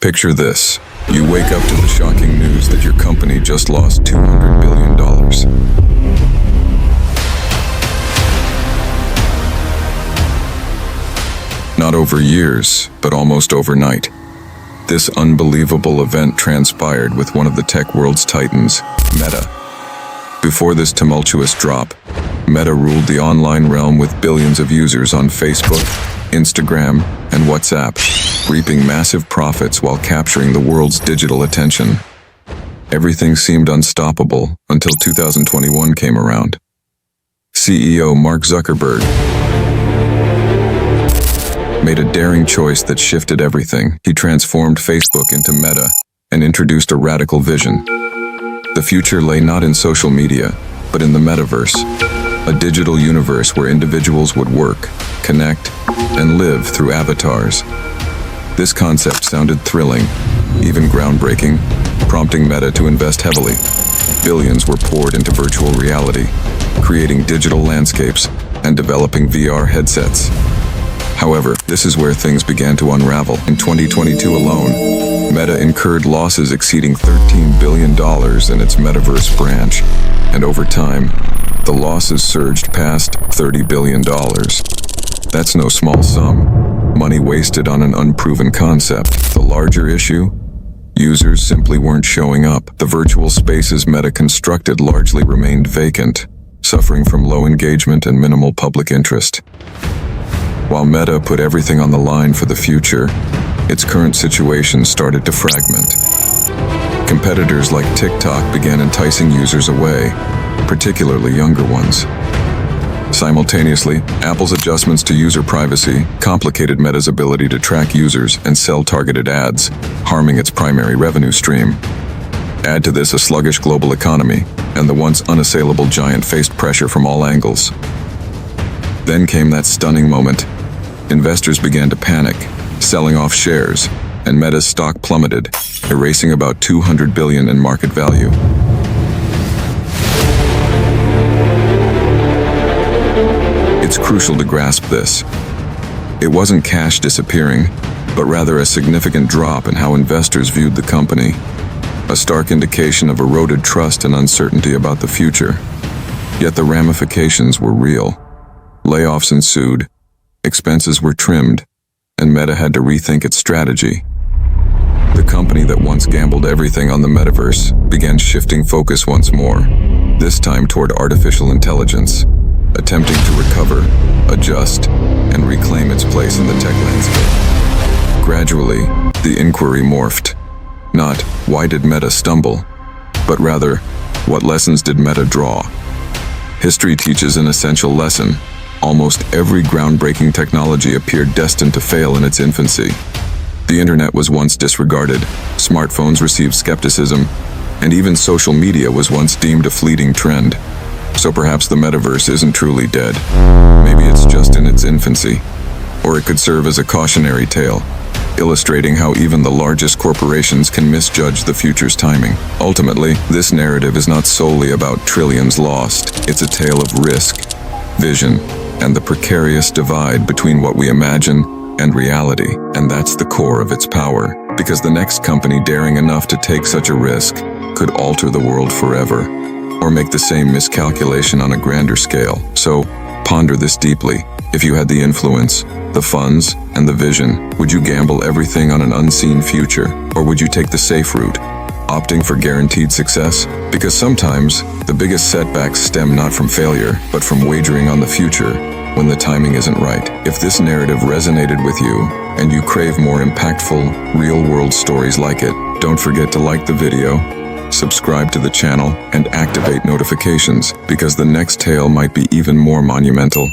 Picture this. You wake up to the shocking news that your company just lost $200 billion. Not over years, but almost overnight. This unbelievable event transpired with one of the tech world's titans, Meta. Before this tumultuous drop, Meta ruled the online realm with billions of users on Facebook, Instagram, and WhatsApp, reaping massive profits while capturing the world's digital attention. Everything seemed unstoppable until 2021 came around. CEO Mark Zuckerberg made a daring choice that shifted everything. He transformed Facebook into Meta and introduced a radical vision. The future lay not in social media, but in the metaverse, a digital universe where individuals would work, connect, and live through avatars. This concept sounded thrilling, even groundbreaking, prompting Meta to invest heavily. Billions were poured into virtual reality, creating digital landscapes and developing VR headsets. However, this is where things began to unravel. In 2022 alone, Meta incurred losses exceeding $13 billion in its metaverse branch, and over time, the losses surged past $30 billion. That's no small sum. Money wasted on an unproven concept. The larger issue? Users simply weren't showing up. The virtual spaces Meta constructed largely remained vacant, suffering from low engagement and minimal public interest. While Meta put everything on the line for the future, its current situation started to fragment. Competitors like TikTok began enticing users away, particularly younger ones. Simultaneously, Apple's adjustments to user privacy complicated Meta's ability to track users and sell targeted ads, harming its primary revenue stream. Add to this a sluggish global economy, and the once unassailable giant faced pressure from all angles. Then came that stunning moment. Investors began to panic, selling off shares, and Meta's stock plummeted, erasing about $200 billion in market value. It's crucial to grasp this. It wasn't cash disappearing, but rather a significant drop in how investors viewed the company, a stark indication of eroded trust and uncertainty about the future. Yet the ramifications were real. Layoffs ensued, expenses were trimmed, and Meta had to rethink its strategy. The company that once gambled everything on the metaverse began shifting focus once more, this time toward artificial intelligence, attempting to recover, adjust, and reclaim its place in the tech landscape. Gradually, the inquiry morphed. Not, why did Meta stumble? But rather, what lessons did Meta draw? History teaches an essential lesson. Almost every groundbreaking technology appeared destined to fail in its infancy. The internet was once disregarded, smartphones received skepticism, and even social media was once deemed a fleeting trend. So perhaps the metaverse isn't truly dead. Maybe it's just in its infancy. Or it could serve as a cautionary tale, illustrating how even the largest corporations can misjudge the future's timing. Ultimately, this narrative is not solely about trillions lost. It's a tale of risk, vision, and the precarious divide between what we imagine and reality. And that's the core of its power, because the next company daring enough to take such a risk could alter the world forever, or make the same miscalculation on a grander scale. So, ponder this deeply. If you had the influence, the funds, and the vision, would you gamble everything on an unseen future, or would you take the safe route, opting for guaranteed success? Because sometimes, the biggest setbacks stem not from failure, but from wagering on the future when the timing isn't right. If this narrative resonated with you, and you crave more impactful, real-world stories like it, don't forget to like the video, subscribe to the channel, and activate notifications, because the next tale might be even more monumental.